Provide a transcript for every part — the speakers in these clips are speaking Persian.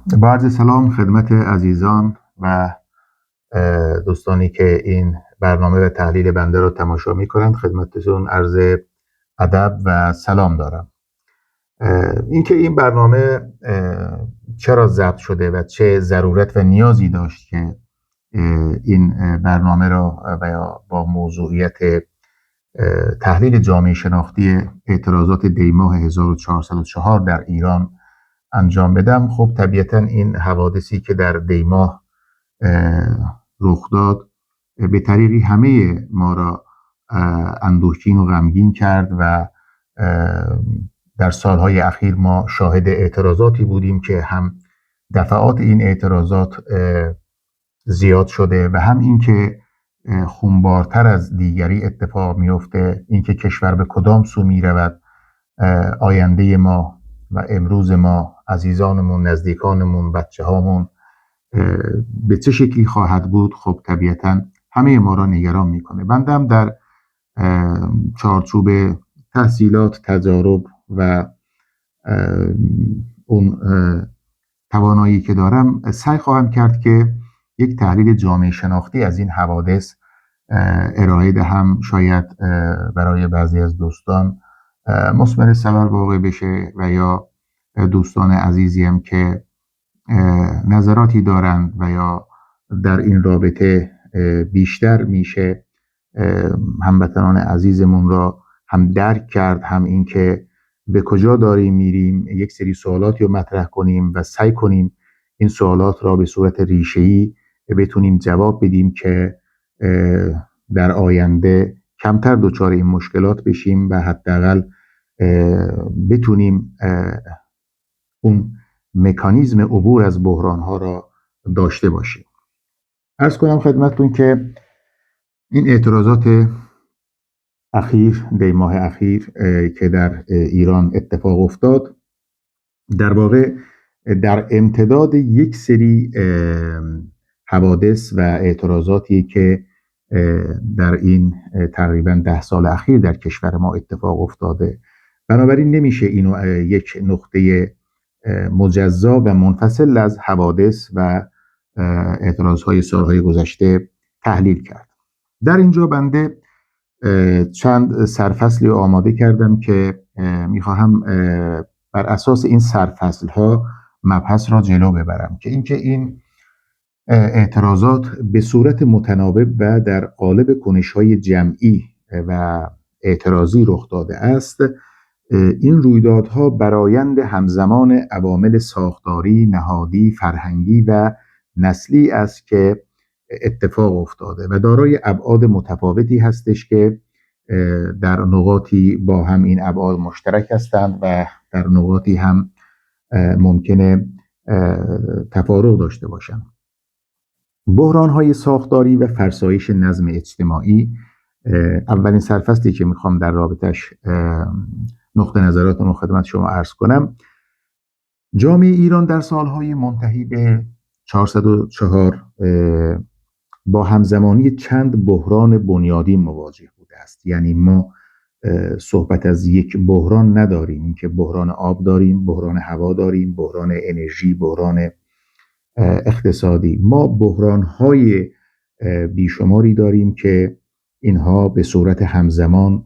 با عرض سلام خدمت عزیزان و دوستانی که این برنامه و تحلیل بنده رو تماشا می کنند، خدمتتون عرض ادب و سلام دارم. اینکه این برنامه چرا ضبط شده و چه ضرورت و نیازی داشت که این برنامه را و یا با موضوعیت تحلیل جامعه شناختی اعتراضات دیماه 1404 در ایران انجام بدم، خب طبیعتا این حوادثی که در دیماه رخ داد به طریقی همه ما را اندوهگین و غمگین کرد و در سالهای اخیر ما شاهد اعتراضاتی بودیم که هم دفعات این اعتراضات زیاد شده و هم اینکه خونبارتر از دیگری اتفاق میفته، اینکه کشور به کدام سو می رود، آینده ما و امروز ما، عزیزانمون، نزدیکانمون، بچه هامون به چه شکلی خواهد بود، خب طبیعتا همه ما را نگران میکنه. بنده هم در چارچوب تحصیلات، تجارب و اون توانایی که دارم سعی خواهم کرد که یک تحلیل جامعه شناختی از این حوادث ارائه دهم. شاید برای بعضی از دوستان مثمر ثمر واقع بشه و یا دوستان عزیزی هم که نظراتی دارند و یا در این رابطه بیشتر میشه هموطنان عزیزمون را هم درک کرد، هم این که به کجا داریم میریم، یک سری سوالاتی رو مطرح کنیم و سعی کنیم این سوالات را به صورت ریشه‌ای بتونیم جواب بدیم که در آینده کمتر دچار این مشکلات بشیم و حداقل بتونیم اون مکانیزم عبور از بحران‌ها را داشته باشیم. عرض کنم خدمتتون که این اعتراضات اخیر، دیماه اخیر که در ایران اتفاق افتاد، در واقع در امتداد یک سری حوادث و اعتراضاتی که در این تقریبا 10 سال اخیر در کشور ما اتفاق افتاده. بنابراین نمیشه اینو یک نقطه مجزا و منفصل از حوادث و اعتراضهای سالهای گذشته تحلیل کرد. در اینجا بنده چند سرفصلی آماده کردم که میخواهم بر اساس این سرفصل ها مبحث را جلو ببرم که اینکه این اعتراضات به صورت متناوب و در قالب کنش‌های جمعی و اعتراضی رخ داده است. این رویدادها برآیند همزمان عوامل ساختاری، نهادی، فرهنگی و نسلی است که اتفاق افتاده و دارای ابعاد متفاوتی هستش که در نقاطی با هم این ابعاد مشترک هستند و در نقاطی هم ممکنه تفارق داشته باشند. بحران‌های ساختاری و فرسایش نظم اجتماعی اولین سرفصلی که میخوام در رابطش نقطه نظراتم رو خدمت شما عرض کنم. جامعه ایران در سالهای منتهی به 404 با همزمانی چند بحران بنیادی مواجه بوده است. یعنی ما صحبت از یک بحران نداریم، اینکه بحران آب داریم، بحران هوا داریم، بحران انرژی، بحران اقتصادی. ما بحران‌های بیشماری داریم که اینها به صورت همزمان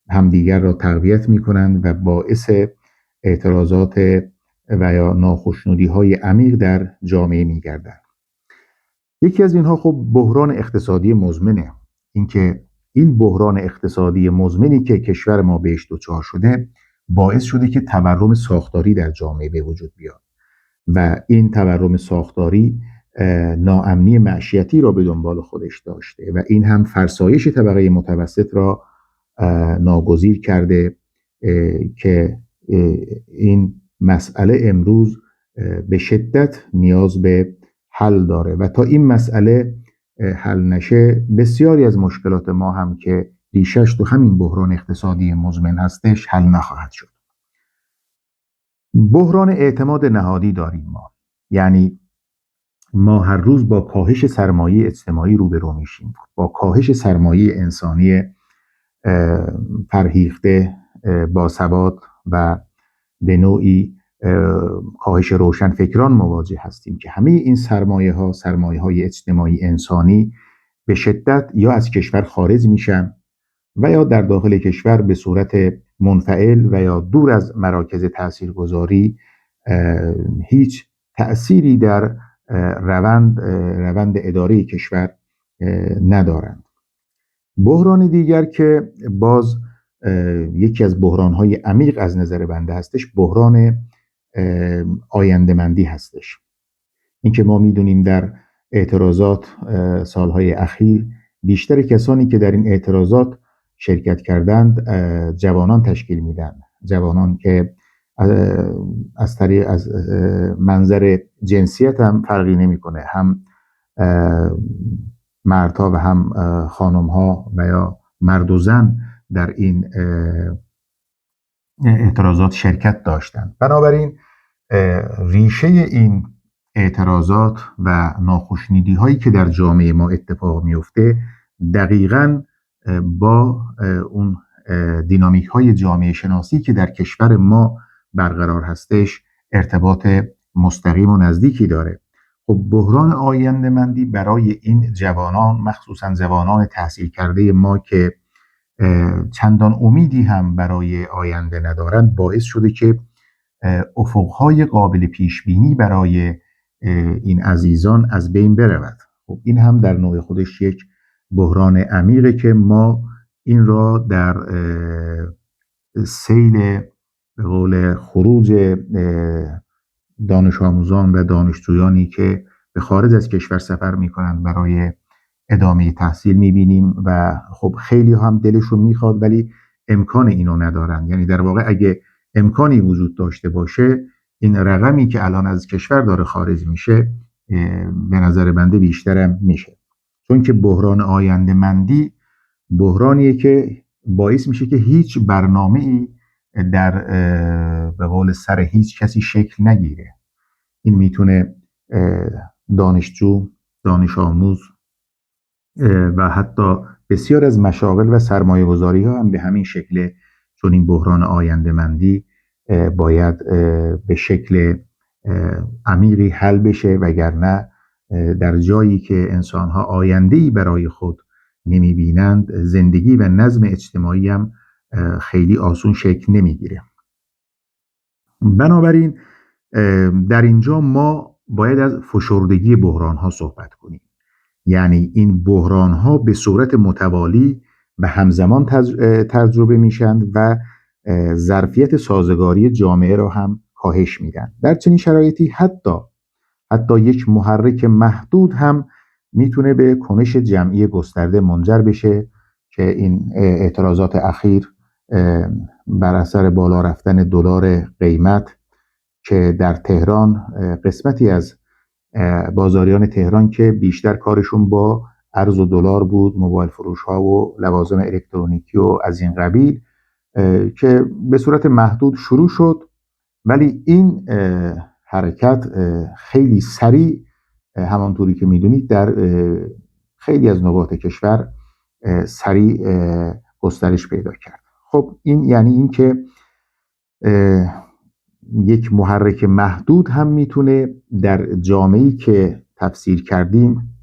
همدیگر را تقویت می‌کنند و باعث اعتراضات و یا ناخوشنودی‌های عمیق در جامعه می‌گردند. یکی از اینها خب بحران اقتصادی مزمنه. اینکه این بحران اقتصادی مزمنی که کشور ما بهش دچار شده باعث شده که تورم ساختاری در جامعه به وجود بیاد و این تورم ساختاری ناامنی معیشتی را به دنبال خودش داشته و این هم فرسایش طبقه متوسط را ناگزیر کرده که این مسئله امروز به شدت نیاز به حل داره و تا این مسئله حل نشه بسیاری از مشکلات ما هم که ریشش تو همین بحران اقتصادی مزمن هستش حل نخواهد شد. بحران اعتماد نهادی داریم ما، یعنی ما هر روز با کاهش سرمایه اجتماعی روبرو میشیم، با کاهش سرمایه انسانی فرهیخته، باسواد و به نوعی کاهش روشنفکران مواجه هستیم که همه این سرمایه‌های اجتماعی انسانی به شدت یا از کشور خارج میشن و یا در داخل کشور به صورت منفعل و یا دور از مراکز تاثیرگذاری هیچ تأثیری در روند اداره کشور ندارند. بحران دیگر که باز یکی از بحران‌های عمیق از نظر بنده هستش، بحران آینده‌مندی هستش. اینکه ما میدونیم در اعتراضات سالهای اخیر بیشتر کسانی که در این اعتراضات شرکت کردند جوانان تشکیل میدن، جوانان که از منظر جنسیت هم فرقی نمیکنه، هم مردها و هم خانمها و یا مرد و زن در این اعتراضات شرکت داشتند. بنابراین ریشه این اعتراضات و ناخوشنودی هایی که در جامعه ما اتفاق میفته دقیقاً با اون دینامیک های جامعه شناسی که در کشور ما برقرار هستش ارتباط مستقیم و نزدیکی داره. خب بحران آینده‌مندی برای این جوانان، مخصوصاً جوانان تحصیل کرده ما که چندان امیدی هم برای آینده ندارند، باعث شده که افقهای قابل پیش بینی برای این عزیزان از بین برود. خب این هم در نوع خودش یک بحران عمیقه که ما این را در سیل به قول خروج دانش آموزان و دانشجویانی که به خارج از کشور سفر میکنند برای ادامه تحصیل میبینیم و خب خیلی هم دلشون میخواد ولی امکان اینو ندارن. یعنی در واقع اگه امکانی وجود داشته باشه این رقمی که الان از کشور داره خارج میشه به نظر بنده بیشترم میشه، چون که بحران آینده‌مندی بحرانیه که باعث میشه که هیچ برنامه‌ای در به قول سر هیچ کسی شکل نگیره. این میتونه دانشجو، دانش آموز و حتی بسیار از مشاغل و سرمایه گذاری ها هم به همین شکله، چون این بحران آینده‌مندی باید به شکل عمیقی حل بشه، وگرنه در جایی که انسانها آینده‌ای برای خود نمی‌بینند زندگی و نظم اجتماعی هم خیلی آسون شکل نمیگیره. بنابراین در اینجا ما باید از فشردگی بحران‌ها صحبت کنیم. یعنی این بحران‌ها به صورت متوالی و همزمان تجربه میشن و ظرفیت سازگاری جامعه را هم کاهش میدن. در چنین شرایطی حتی یک محرک محدود هم میتونه به کنش جمعی گسترده منجر بشه که این اعتراضات اخیر بر اثر بالا رفتن دلار قیمت که در تهران قسمتی از بازاریان تهران که بیشتر کارشون با ارز دلار بود، موبایل فروش ها و لوازم الکترونیکی و از این قبیل، که به صورت محدود شروع شد ولی این حرکت خیلی سریع همانطوری که میدونید در خیلی از نقاط کشور سریع گسترش پیدا کرد. خب این یعنی این که یک محرک محدود هم میتونه در جامعه‌ای که تفسیر کردیم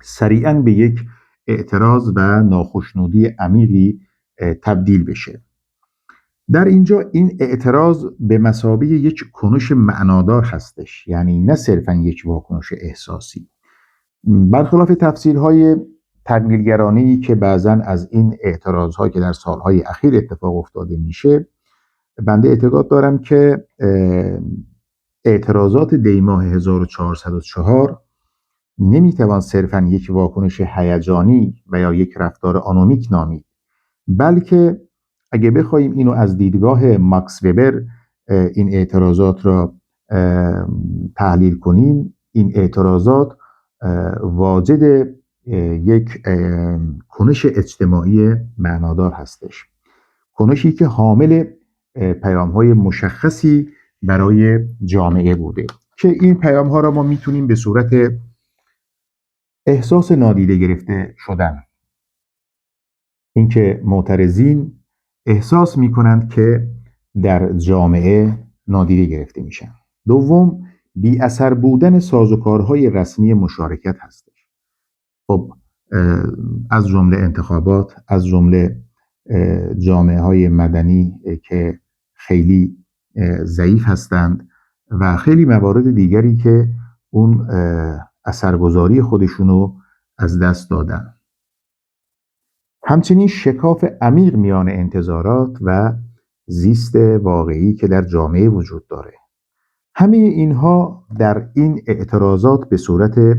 سریعاً به یک اعتراض و ناخشنودی عمیقی تبدیل بشه. در اینجا این اعتراض به مثابه یک کنش معنادار هستش، یعنی نه صرفاً یک واکنش احساسی. برخلاف تفسیرهای تقلیلگرانه‌ای که بعضاً از این اعتراضها که در سالهای اخیر اتفاق افتاده میشه، بنده اعتقاد دارم که اعتراضات دیماه 1404 نمیتوان صرفاً یک واکنش هیجانی و یا یک رفتار آنومیک نامید، بلکه اگه بخوایم اینو از دیدگاه ماکس وبر این اعتراضات را تحلیل کنیم، این اعتراضات واجد یک کنش اجتماعی معنادار هستش، کنشی که حامل پیام‌های مشخصی برای جامعه بوده که این پیام‌ها را ما میتونیم به صورت احساس نادیده گرفته شدن، اینکه معترضین احساس میکنند که در جامعه نادیده گرفته میشن. دوم، بی اثر بودن سازوکارهای رسمی مشارکت هستش. خب از جمله انتخابات، از جمله جامعه های مدنی که خیلی ضعیف هستند و خیلی موارد دیگری که اون اثرگذاری خودشونو از دست دادن. همچنین شکاف عمیق میان انتظارات و زیست واقعی که در جامعه وجود داره. همه اینها در این اعتراضات به صورت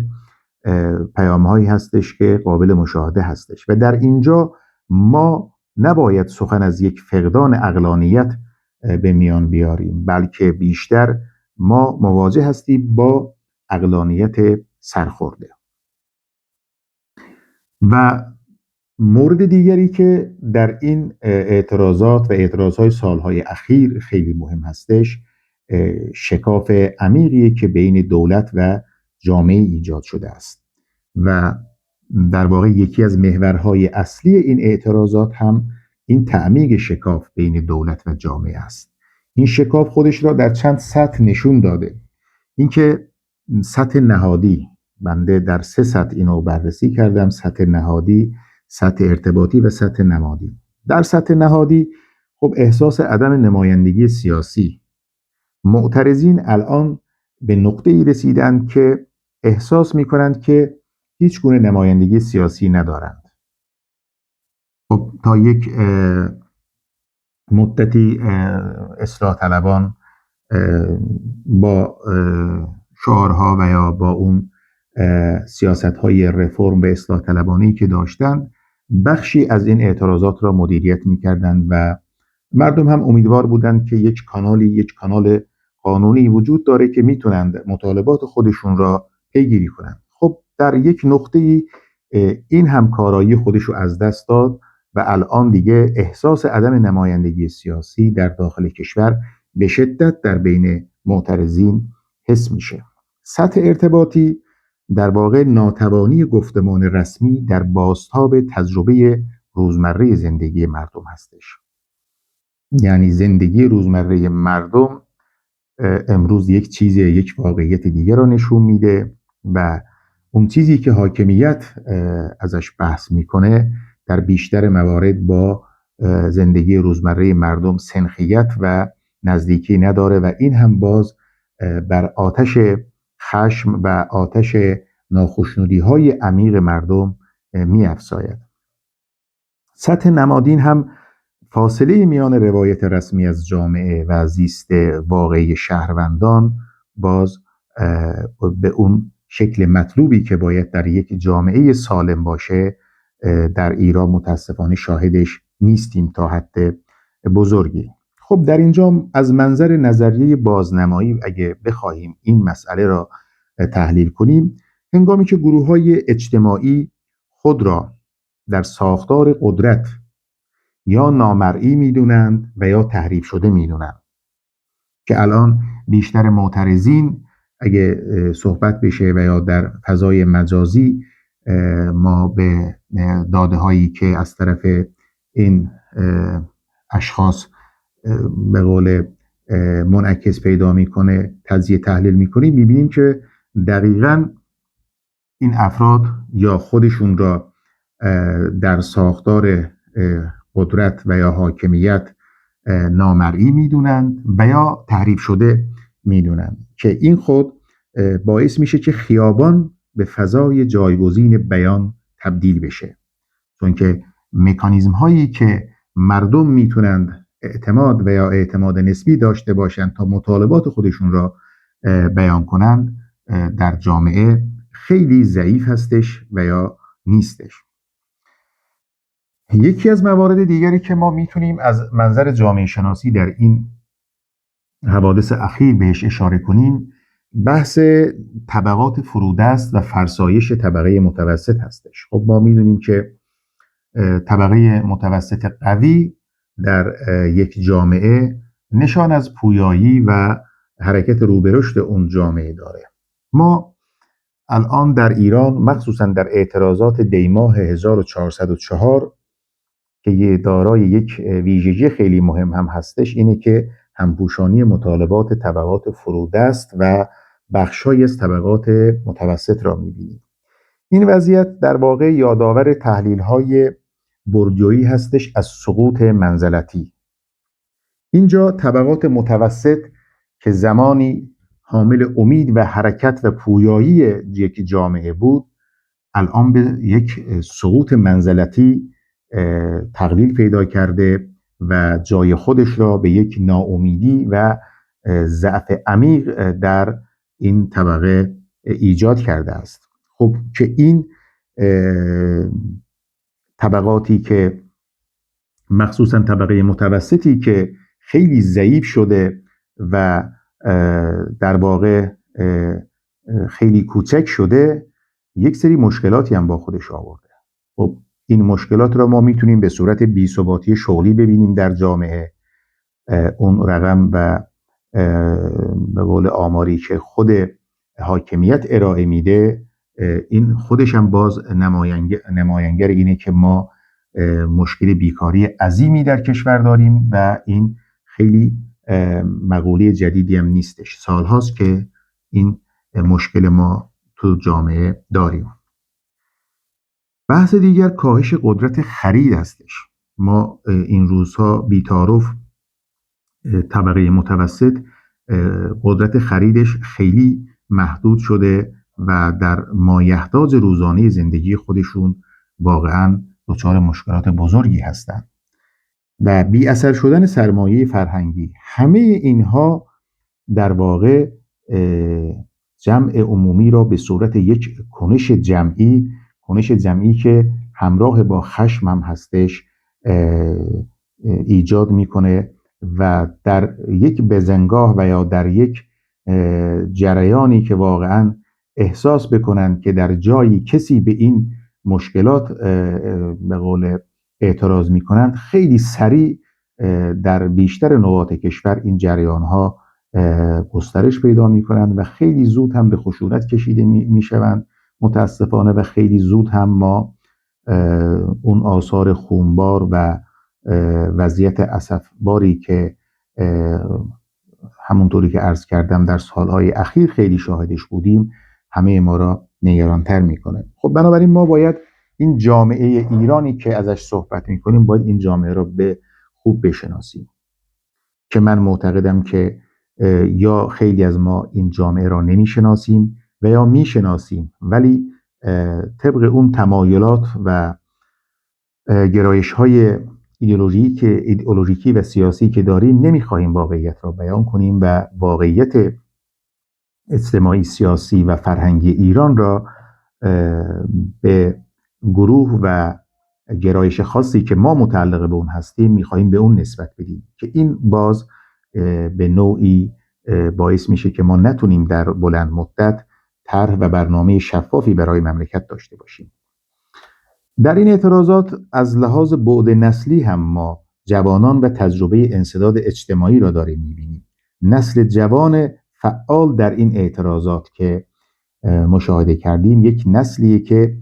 پیام‌هایی هستش که قابل مشاهده هستش و در اینجا ما نباید سخن از یک فقدان عقلانیت به میان بیاریم، بلکه بیشتر ما مواجه هستیم با عقلانیت سرخورده. و مورد دیگری که در این اعتراضات و اعتراضهای سالهای اخیر خیلی مهم هستش، شکاف عمیقی که بین دولت و جامعه ایجاد شده است و در واقع یکی از محورهای اصلی این اعتراضات هم این تعمیق شکاف بین دولت و جامعه است. این شکاف خودش را در چند سطح نشون داده. اینکه سطح نهادی، بنده در 3 سطح اینو بررسی کردم: سطح نهادی، سطح ارتباطی و سطح نمادی. در سطح نهادی خب احساس عدم نمایندگی سیاسی. معترضین الان به نقطه‌ای رسیدند که احساس می‌کنند که هیچ گونه نمایندگی سیاسی ندارند. خب تا یک مدتی اصلاح طلبان با شعارها و یا با اون سیاست‌های رفرم و اصلاح طلبانه‌ای که داشتند بخشی از این اعتراضات را مدیریت می‌کردند و مردم هم امیدوار بودند که یک کانال قانونی وجود داره که میتونند مطالبات خودشون را پیگیری کنند. خب در یک نقطه‌ای این همکارایی خودش رو از دست داد و الان دیگه احساس عدم نمایندگی سیاسی در داخل کشور به شدت در بین معترضین حس میشه. سطح ارتباطی در واقع ناتوانی گفتمان رسمی در بازتاب تجربه روزمره زندگی مردم هستش. یعنی زندگی روزمره مردم امروز یک واقعیت دیگر را نشون میده و اون چیزی که حاکمیت ازش بحث میکنه در بیشتر موارد با زندگی روزمره مردم سنخیت و نزدیکی نداره و این هم باز بر آتش خشم و آتش ناخوشنودی های عمیق مردم می‌افزاید. سطح نمادین هم فاصله میان روایت رسمی از جامعه و زیست واقعی شهروندان باز به اون شکل مطلوبی که باید در یک جامعه سالم باشه در ایران متاسفانه شاهدش نیستیم تا حد بزرگی. خب در اینجا از منظر نظریه بازنمایی اگه بخواهیم این مسئله را تحلیل کنیم، هنگامی که گروه‌های اجتماعی خود را در ساختار قدرت یا نامرئی میدونند و یا تحریف شده میدونند که الان بیشتر معترضین اگه صحبت بشه و یا در فضای مجازی ما به داده هایی که از طرف این اشخاص به قول منعکس پیدا میکنه تجزیه تحلیل میکنیم، میبینیم که دقیقاً این افراد یا خودشون را در ساختار قدرت و یا حاکمیت نامرئی میدونند و یا تحریف شده میدونند که این خود باعث میشه که خیابان به فضای جایگزین بیان تبدیل بشه، چون که مکانیزم هایی که مردم میتونند اعتماد و یا اعتماد نسبی داشته باشند تا مطالبات خودشون را بیان کنند در جامعه خیلی ضعیف هستش و یا نیستش. یکی از موارد دیگری که ما میتونیم از منظر جامعه شناسی در این حوادث اخیر بهش اشاره کنیم بحث طبقات فرودست و فرسایش طبقه متوسط هستش. خب ما میدونیم که طبقه متوسط قوی در یک جامعه نشان از پویایی و حرکت رو به رشد اون جامعه داره. ما الان در ایران مخصوصا در اعتراضات دیماه 1404 که دارای یک ویژگی خیلی مهم هم هستش اینه که همپوشانی مطالبات طبقات فرودست و بخش‌هایی از طبقات متوسط را می‌بینیم. این وضعیت در واقع یادآور تحلیل‌های بوردیویی هستش از سقوط منزلتی. اینجا طبقات متوسط که زمانی حامل امید و حرکت و پویایی یک جامعه بود، الان به یک سقوط منزلتی تقلیل پیدا کرده و جای خودش را به یک ناامیدی و ضعف عمیق در این طبقه ایجاد کرده است. خب که این طبقاتی که مخصوصا طبقه متوسطی که خیلی ضعیف شده و در واقع خیلی کوچک شده، یک سری مشکلاتی هم با خودش آورده. خب این مشکلات را ما میتونیم به صورت بی‌ثباتی شغلی ببینیم در جامعه. اون رقم و به قول آماری که خود حاکمیت ارائه میده، این خودش هم باز نماینگر اینه که ما مشکل بیکاری عظیمی در کشور داریم و این خیلی مقوله جدیدی هم نیستش. سالهاست که این مشکل ما تو جامعه داریم. بحث دیگر کاهش قدرت خرید هستش. ما این روزها بی‌تعارف طبقه متوسط قدرت خریدش خیلی محدود شده و در مایحتاج روزانه زندگی خودشون واقعاً دچار مشکلات بزرگی هستند. و بی اثر شدن سرمایه فرهنگی، همه اینها در واقع جمع عمومی را به صورت یک کنش جمعی که همراه با خشم هم هستش ایجاد میکنه و در یک بزنگاه و یا در یک جریانی که واقعا احساس بکنن که در جایی کسی به این مشکلات به قول اعتراض میکنند، خیلی سریع در بیشتر نقاط کشور این جریان ها گسترش پیدا میکنند و خیلی زود هم به خشونت کشیده میشوند متاسفانه، و خیلی زود هم ما اون آثار خونبار و وضعیت اسفباری که همونطوری که عرض کردم در سالهای اخیر خیلی شاهدش بودیم همه ما را نگرانتر میکنه. خب بنابراین ما باید این جامعه ایرانی که ازش صحبت میکنیم باید این جامعه را به خوب بشناسیم، که من معتقدم که یا خیلی از ما این جامعه را نمیشناسیم و یا میشناسیم ولی طبق اون تمایلات و گرایش های ایدئولوژیکی و سیاسی که داریم نمیخواهیم واقعیت را بیان کنیم و واقعیت اجتماعی، سیاسی و فرهنگی ایران را به گروه و گرایش خاصی که ما متعلق به اون هستیم میخواهیم به اون نسبت بدیم، که این باز به نوعی باعث میشه که ما نتونیم در بلند مدت طرح و برنامه شفافی برای مملکت داشته باشیم. در این اعتراضات از لحاظ بعد نسلی هم ما جوانان و تجربه انسداد اجتماعی را داریم میبینیم. نسل جوان فعال در این اعتراضات که مشاهده کردیم یک نسلیه که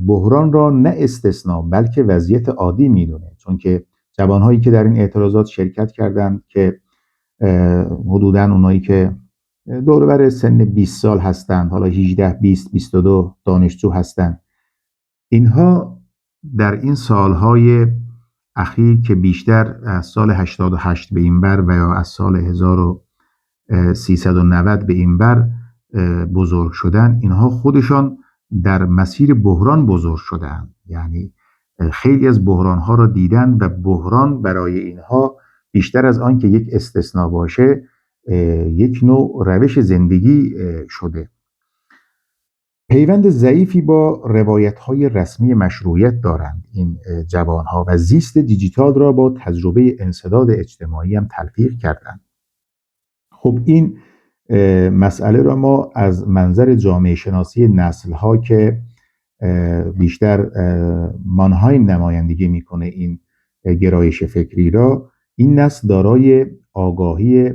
بحران را نه استثناء بلکه وضعیت عادی میدونه، چون که جوانهایی که در این اعتراضات شرکت کردند که حدوداً اونایی که دور و بر سن 20 سال هستند، حالا 18 20 22 دانشجو هستند، اینها در این سالهای اخیر که بیشتر از سال 88 به این بر و یا از سال 1390 به این بر بزرگ شدن، اینها خودشان در مسیر بحران بزرگ شدن، یعنی خیلی از بحرانها را دیدن و بحران برای اینها بیشتر از آن که یک استثناء باشه یک نوع روش زندگی شده. پیوند ضعیفی با روایت‌های رسمی مشروعیت دارند این جوانها و زیست دیجیتال را با تجربه انسداد اجتماعی هم تلفیق کردند. خب این مسئله را ما از منظر جامعه شناسی نسل‌ها که بیشتر مانهایم نمایندگی میکنه این گرایش فکری را، این نسل دارای آگاهی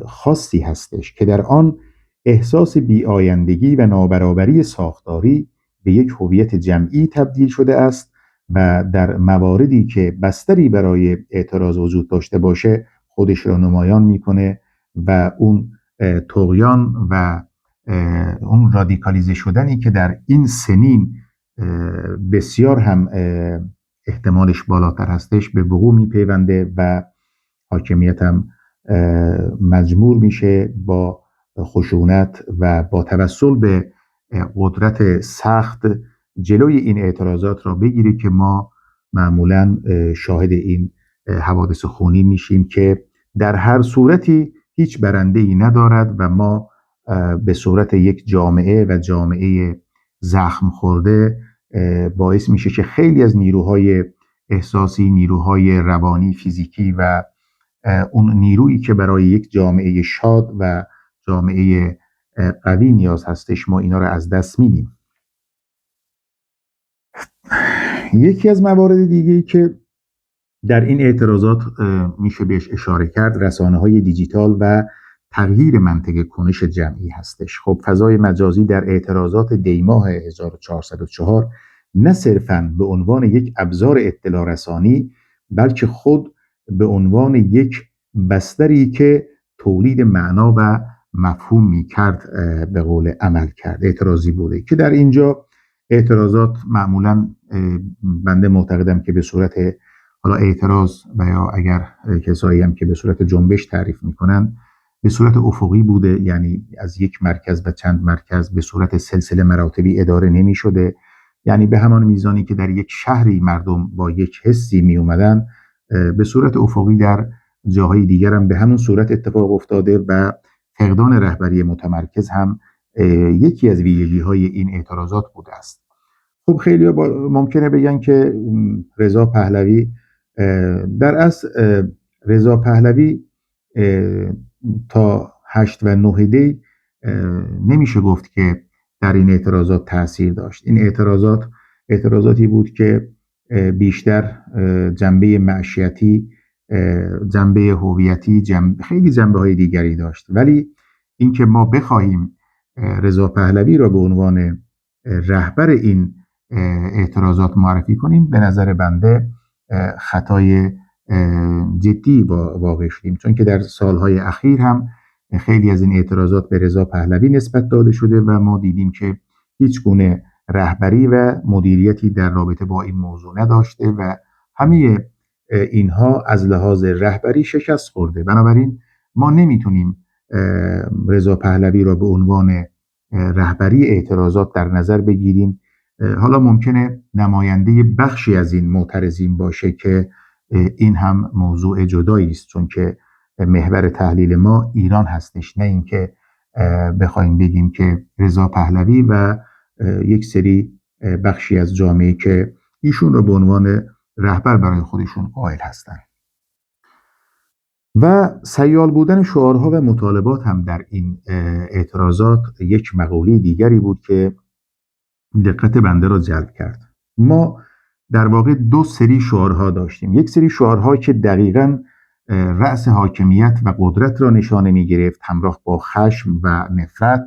خاصی هستش که در آن احساس بی‌آیندگی و نابرابری ساختاری به یک هویت جمعی تبدیل شده است و در مواردی که بستری برای اعتراض وجود داشته باشه خودش را نمایان میکنه و اون طغیان و اون رادیکالیزه شدنی که در این سنین بسیار هم احتمالش بالاتر هستش به وقوع میپیونده و حاکمیت هم مجبور میشه با خشونت و با توسل به قدرت سخت جلوی این اعتراضات را بگیره که ما معمولا شاهد این حوادث خونی میشیم که در هر صورتی هیچ برنده‌ای ندارد و ما به صورت یک جامعه و جامعه زخم خورده باعث میشه که خیلی از نیروهای احساسی، نیروهای روانی، فیزیکی و اون نیرویی که برای یک جامعه شاد و جامعه قوی نیاز هستش ما اینا رو از دست میدیم. یکی از موارد دیگه‌ای که در این اعتراضات میشه بهش اشاره کرد رسانه‌های دیجیتال و تغییر منطق کنش جمعی هستش. خب فضای مجازی در اعتراضات دیماه 1404 نه صرفاً به عنوان یک ابزار اطلاع رسانی بلکه خود به عنوان یک بستری که تولید معنا و مفهوم میکرد به قول عمل کرد اعتراضی بوده که در اینجا اعتراضات معمولاً بنده معتقدم که به صورت حالا اعتراض و یا اگر کسایی هم که به صورت جنبش تعریف میکنن به صورت افقی بوده، یعنی از یک مرکز به چند مرکز به صورت سلسله مراتبی اداره نمی شده، یعنی به همان میزانی که در یک شهری مردم با یک حسی می اومدن به صورت افقی در جاهای دیگر هم به همون صورت اتفاق افتاده و فقدان رهبری متمرکز هم یکی از ویژگی های این اعتراضات بوده است. خب خیلی ممکنه بگن که رضا پهلوی در اصل رضا پهلوی تا 8 و 9 دی نمیشه گفت که در این اعتراضات تاثیر داشت. این اعتراضاتی بود که بیشتر جنبه معیشتی، جنبه هویتی، خیلی جنبه های دیگری داشت. ولی اینکه ما بخواهیم رضا پهلوی را به عنوان رهبر این اعتراضات معرفی کنیم به نظر بنده خطای جدی واقع شدیم، چون که در سالهای اخیر هم خیلی از این اعتراضات به رضا پهلوی نسبت داده شده و ما دیدیم که هیچ گونه رهبری و مدیریتی در رابطه با این موضوع نداشته و همه اینها از لحاظ رهبری شکست خورده. بنابراین ما نمیتونیم رضا پهلوی را به عنوان رهبری اعتراضات در نظر بگیریم. حالا ممکنه نماینده بخشی از این معترضین باشه که این هم موضوع جدایی است، چون که محور تحلیل ما ایران هستش، نه اینکه بخوایم بگیم که رضا پهلوی و یک سری بخشی از جامعه که ایشون رو به عنوان رهبر برای خودشون قائل هستن. و سیال بودن شعارها و مطالبات هم در این اعتراضات یک مقوله دیگری بود که دقت بنده را جلب کرد. ما در واقع 2 سری شعارها داشتیم. یک سری شعارها که دقیقاً رأس حاکمیت و قدرت را نشانه می گرفت همراه با خشم و نفرت،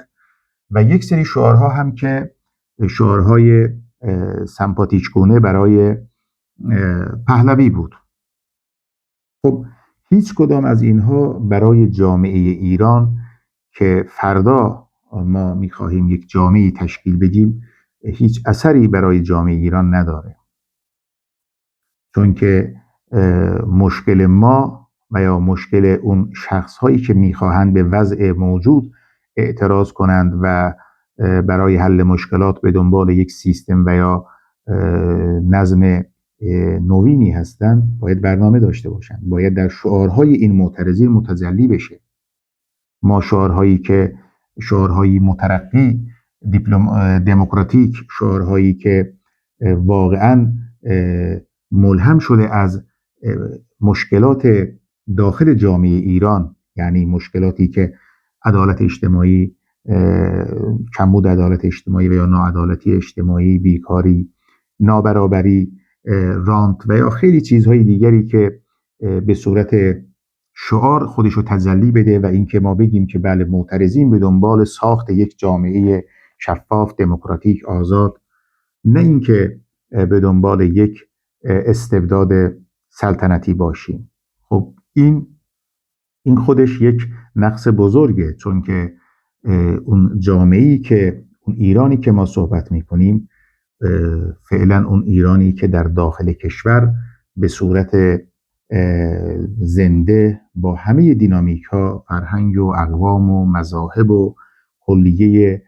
و یک سری شعارها هم که شعارهای سمپاتیکگونه برای پهلوی بود. خب هیچ کدام از اینها برای جامعه ایران که فردا ما می‌خواهیم یک جامعه تشکیل بدیم هیچ اثری برای جامعه ایران نداره، چون که مشکل ما و یا مشکل اون شخص‌هایی که می‌خواهند به وضع موجود اعتراض کنند و برای حل مشکلات به دنبال یک سیستم و یا نظم نوینی هستند باید برنامه داشته باشند، باید در شعارهای این معترضین متجلی بشه. ما شعارهایی مترقی، دموکراتیک، شعارهایی که واقعاً ملهم شده از مشکلات داخل جامعه ایران، یعنی مشکلاتی که عدالت اجتماعی، کمبود عدالت اجتماعی و یا ناعدالتی اجتماعی، بیکاری، نابرابری، رانت و یا خیلی چیزهای دیگری که به صورت شعار خودشو تجلی بده و اینکه ما بگیم که بله معترضین به دنبال ساخت یک جامعه شفاف، دموکراتیک، آزاد، نه اینکه به دنبال یک استبداد سلطنتی باشیم. خب این این خودش یک نقص بزرگه، چون که اون جامعه‌ای که اون ایرانی که ما صحبت میکنیم فعلا اون ایرانی که در داخل کشور به صورت زنده با همه دینامیک ها، فرهنگ و اقوام و مذاهب و کلیه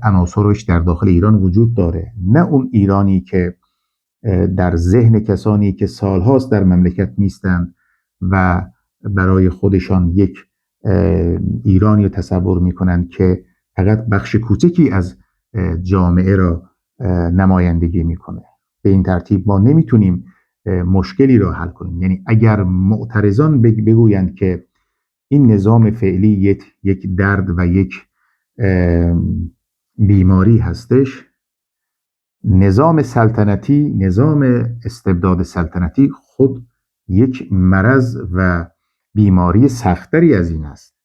عناصرش در داخل ایران وجود داره، نه اون ایرانی که در ذهن کسانی که سالهاست در مملکت نیستند و برای خودشان یک ایرانی رو تصور میکنند که فقط بخش کوچکی از جامعه را نمایندگی میکنه. به این ترتیب ما نمیتونیم مشکلی را حل کنیم. یعنی اگر معترضان بگویند که این نظام فعلی یک درد و یک بیماری هستش، نظام سلطنتی، نظام استبداد سلطنتی خود یک مرض و بیماری سختری از این است.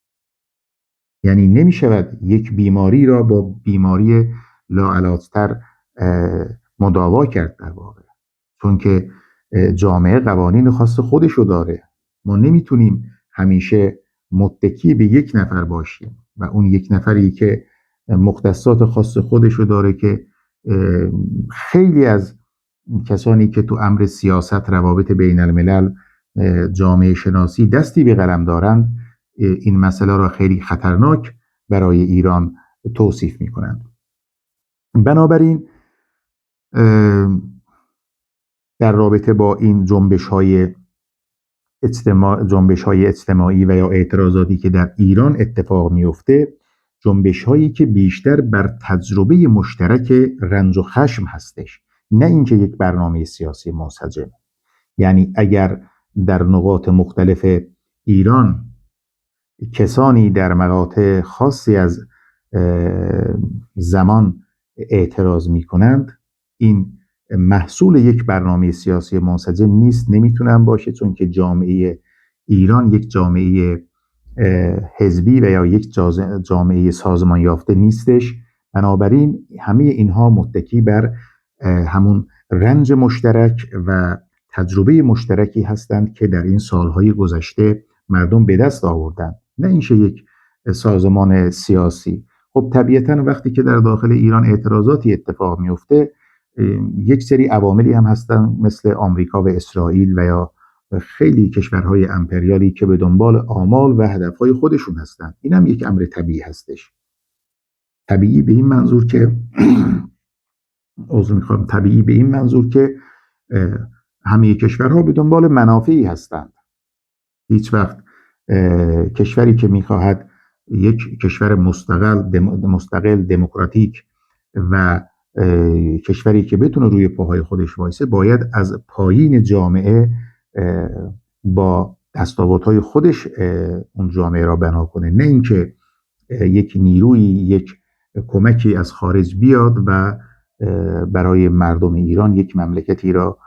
یعنی نمی شود یک بیماری را با بیماری لاعلاج‌تر مداوا کرد در واقع، چون که جامعه قوانین خاص خودشو داره. ما نمیتونیم همیشه متکی به یک نفر باشیم و اون یک نفری که مختصات خاص خودشو داره که خیلی از کسانی که تو امر سیاست، روابط بین الملل، جامعه شناسی دستی به قلم دارند این مسئله را خیلی خطرناک برای ایران توصیف می کنند. بنابراین در رابطه با این جنبش های اجتماعی و یا اعتراضاتی که در ایران اتفاق میفته، جنبش هایی که بیشتر بر تجربه مشترک رنج و خشم هستش، نه اینکه یک برنامه سیاسی منسجم. یعنی اگر در نقاط مختلف ایران کسانی در مقاطع خاصی از زمان اعتراض می کنند، این محصول یک برنامه سیاسی منسجم نیست، نمیتونن باشه، چون که جامعه ایران یک جامعه حزبی و یا یک جامعه سازمان یافته نیستش. بنابراین همه اینها متکی بر همون رنج مشترک و تجربه مشترکی هستند که در این سالهای گذشته مردم به دست آوردند، نه اینکه یک سازمان سیاسی. خب طبیعتاً وقتی که در داخل ایران اعتراضاتی اتفاق میفته، یک سری عواملی هم هستن مثل آمریکا و اسرائیل و یا خیلی کشورهای امپریالی که به دنبال آمال و هدفهای خودشون هستن. این هم یک امر طبیعی هستش. طبیعی به این منظور که طبیعی به این منظور که همه کشورها به دنبال منافعی هستند. هیچ وقت کشوری که میخواهد یک کشور مستقل دموکراتیک و کشوری که بتونه روی پاهای خودش وایسه، باید از پایین جامعه با دستاوردهای خودش اون جامعه را بنا کنه، نه اینکه یک نیروی، یک کمکی از خارج بیاد و برای مردم ایران یک مملکتی را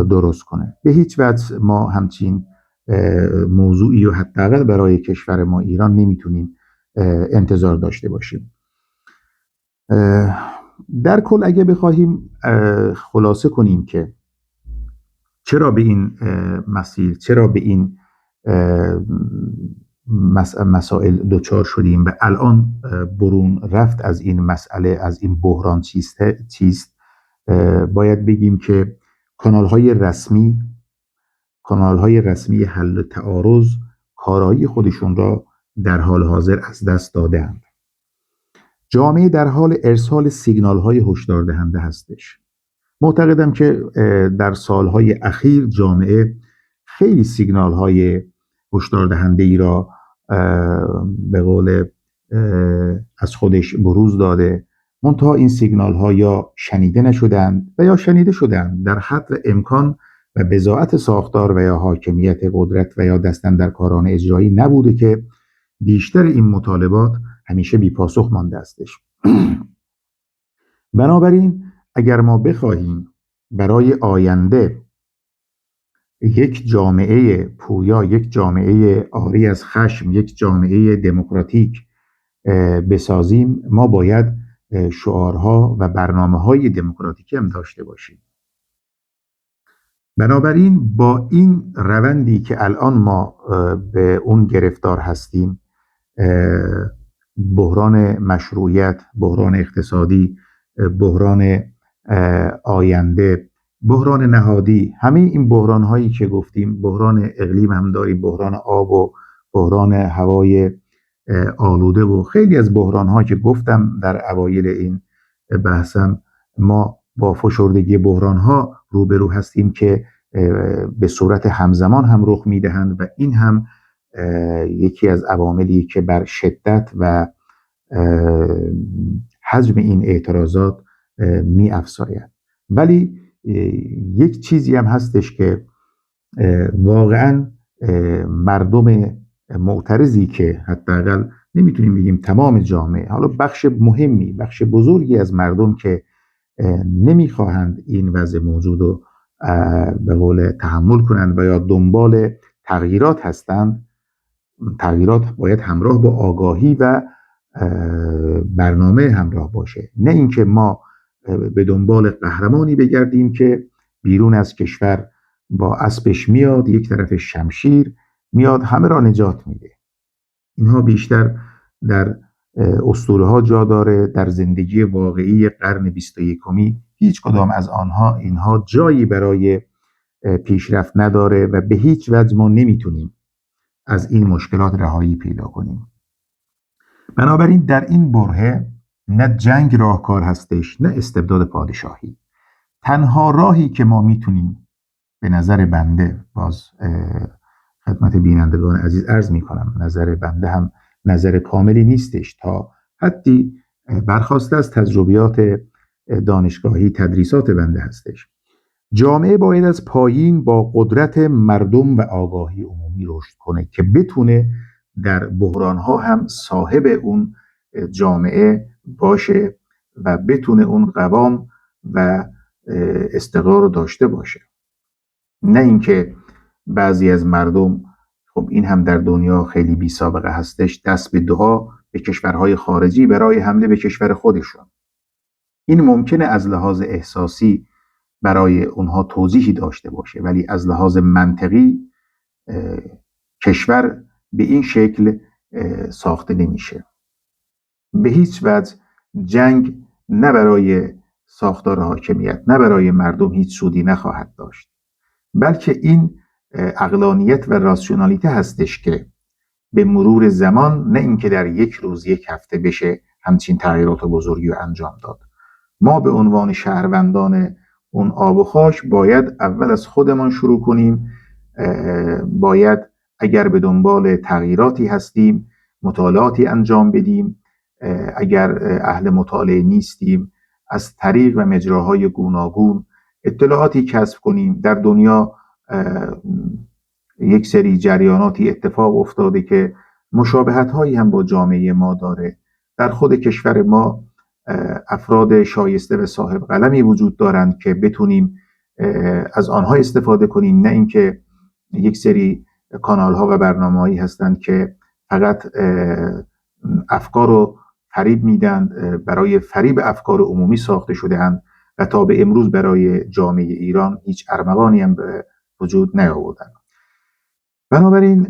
درست کنه. به هیچ وجه ما همچین موضوعی و حداقل برای کشور ما ایران نمیتونیم انتظار داشته باشیم. در کل اگه بخواهیم خلاصه کنیم که چرا به این مسیر، چرا به این مسائل دوچار شدیم و الان برون رفت از این مسئله، از این بحران چیست، باید بگیم که کانال‌های رسمی حل تعارض کارایی خودشون را در حال حاضر از دست دادند. جامعه در حال ارسال سیگنال‌های هشدار دهنده هستش. معتقدم که در سالهای اخیر جامعه خیلی سیگنال‌های هشدار دهنده ای را به قول از خودش بروز داده، منتها این سیگنال‌ها یا شنیده نشدند و یا شنیده شدند در حد امکان و بضاعت ساختار و یا حاکمیت قدرت و یا دستاندرکاران اجرایی نبوده که بیشتر این مطالبات همیشه بی پاسخ مانده استش. بنابراین اگر ما بخواهیم برای آینده یک جامعه پویا، یک جامعه عاری از خشم، یک جامعه دموکراتیک بسازیم، ما باید شعارها و برنامه‌های دموکراتیکی هم داشته باشیم. بنابراین با این روندی که الان ما به اون گرفتار هستیم، بحران مشروعیت، بحران اقتصادی، بحران آینده، بحران نهادی، همه این بحران هایی که گفتیم، بحران اقلیم هم داریم، بحران آب و بحران هوای آلوده و خیلی از بحران ها که گفتم در اوایل این بحثم، ما با فشردگی بحران ها روبرو هستیم که به صورت همزمان هم رخ میدهند و این هم یکی از عواملی که بر شدت و حجم این اعتراضات می افزاید. ولی یک چیزی هم هستش که واقعا مردم معترضی که حداقل نمیتونیم بگیم تمام جامعه، حالا بخش مهمی، بخش بزرگی از مردم که نمیخواهند این وضع موجود رو به قول تحمل کنند و یا دنبال تغییرات هستند. تغییرات باید همراه با آگاهی و برنامه همراه باشه، نه اینکه ما به دنبال قهرمانی بگردیم که بیرون از کشور با اسبش میاد، یک طرف شمشیر میاد همه را نجات میده. اینها بیشتر در اسطوره ها جا داره، در زندگی واقعی قرن 21 هیچ کدام از اینها جایی برای پیشرفت نداره و به هیچ وجه ما نمیتونیم از این مشکلات رهایی پیدا کنیم. بنابراین در این برهه نه جنگ راهکار هستش، نه استبداد پادشاهی. تنها راهی که ما میتونیم، به نظر بنده، باز خدمت بینندگان عزیز عرض میکنم نظر بنده هم نظر کاملی نیستش، تا حدی برخواسته از تجربیات دانشگاهی تدریسات بنده هستش. جامعه باید از پایین با قدرت مردم و آگاهی عمومی رشد کنه که بتونه در بحرانها هم صاحب اون جامعه باشه و بتونه اون قوام و استقرار رو داشته باشه. نه اینکه بعضی از مردم، خب این هم در دنیا خیلی بی سابقه هستش، دست به دعا به کشورهای خارجی برای حمله به کشور خودشون. این ممکنه از لحاظ احساسی برای اونها توضیحی داشته باشه، ولی از لحاظ منطقی کشور به این شکل ساخته نمیشه. به هیچ وجه جنگ نه برای ساختار حاکمیت، نه برای مردم هیچ سودی نخواهد داشت، بلکه این عقلانیت و راسیونالیته هستش که به مرور زمان، نه اینکه در یک روز یک هفته بشه همچین تغییرات بزرگی رو انجام داد. ما به عنوان شهروندان اون آب و خاک باید اول از خودمان شروع کنیم. باید اگر به دنبال تغییراتی هستیم مطالعاتی انجام بدیم، اگر اهل مطالعه نیستیم از طریق و مجراهای گوناگون اطلاعاتی کسب کنیم. در دنیا یک سری جریاناتی اتفاق افتاده که مشابهت هایی هم با جامعه ما داره. در خود کشور ما افراد شایسته و صاحب قلمی وجود دارند که بتونیم از آنها استفاده کنیم، نه اینکه یک سری کانال ها و برنامه‌هایی هستند که فقط افکار رو فریب میدن، برای فریب افکار عمومی ساخته شده اند و تا به امروز برای جامعه ایران هیچ ارمغانی هم به وجود نیاوردند. بنابراین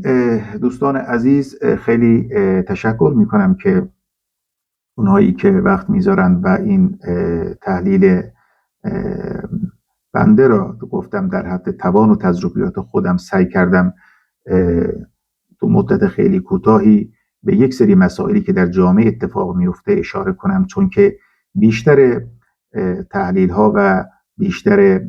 دوستان عزیز خیلی تشکر میکنم که اونهایی که وقت میذارن و این تحلیل بنده را گفتم در حد توان و تجربیات خودم سعی کردم تو مدت خیلی کوتاهی به یک سری مسائلی که در جامعه اتفاق میفته اشاره کنم، چون که بیشتر تحلیل ها و بیشتر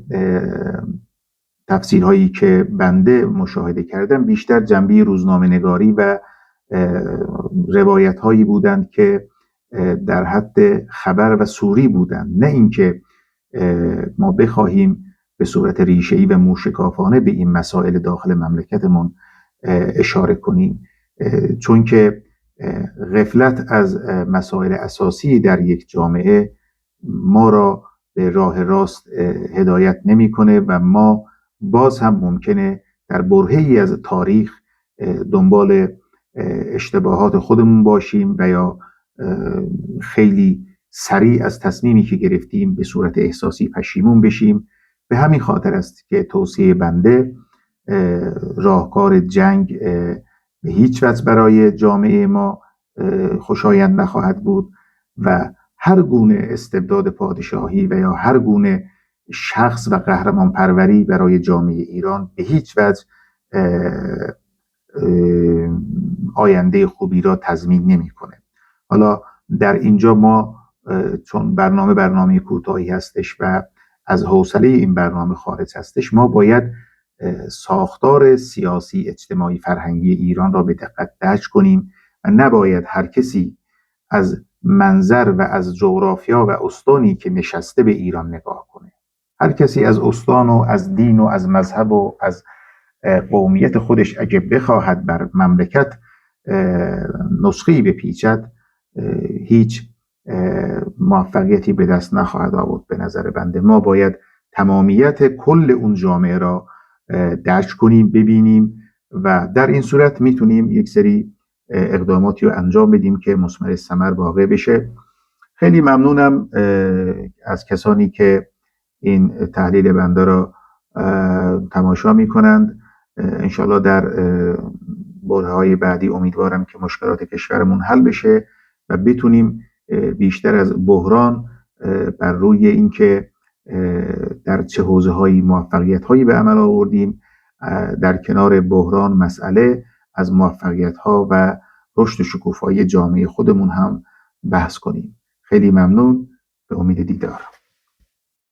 تفسیرهایی که بنده مشاهده کردم بیشتر جنبه روزنامه نگاری و روایت هایی بودند که در حد خبر و سوری بودند، نه اینکه ما بخواهیم به صورت ریشه‌ای و موشکافانه به این مسائل داخل مملکتمون اشاره کنیم، چون که غفلت از مسائل اساسی در یک جامعه ما را به راه راست هدایت نمی‌کنه و ما باز هم ممکنه در برهه‌ای از تاریخ دنبال اشتباهات خودمون باشیم و یا خیلی سریع از تصمیمی که گرفتیم به صورت احساسی پشیمون بشیم به همین خاطر است که توصیه بنده راهکار جنگ به هیچ وجه برای جامعه ما خوشایند نخواهد بود و هر گونه استبداد پادشاهی و یا هر گونه شخص و قهرمان پروری برای جامعه ایران به هیچ وجه آینده خوبی را تضمین نمی‌کنه. حالا در اینجا ما چون برنامه کوتاهی هستش و از حوصله این برنامه خارج هستش، ما باید ساختار سیاسی، اجتماعی، فرهنگی ایران را به دقت درک کنیم و نباید هر کسی از منظر و از جغرافیا و استانی که نشسته به ایران نگاه کنه. هر کسی از استان و از دین و از مذهب و از قومیت خودش اگه بخواهد بر مملکت نسخه‌ای بپیچد، هیچ موفقیتی به دست نخواهد آورد. به نظر بنده ما باید تمامیت کل اون جامعه را درک کنیم، ببینیم و در این صورت میتونیم یک سری اقداماتی رو انجام بدیم که مثمر ثمر واقع بشه. خیلی ممنونم از کسانی که این تحلیل بنده را تماشا میکنند. انشالله در برهه‌های بعدی امیدوارم که مشکلات کشورمون حل بشه و بتونیم بیشتر از بحران بر روی اینکه در چه حوزه‌هایی موفقیت‌هایی به عمل آوردیم، در کنار بحران مسئله از موفقیت‌ها و رشد و شکوفایی جامعه خودمون هم بحث کنیم. خیلی ممنون، به امید دیدار.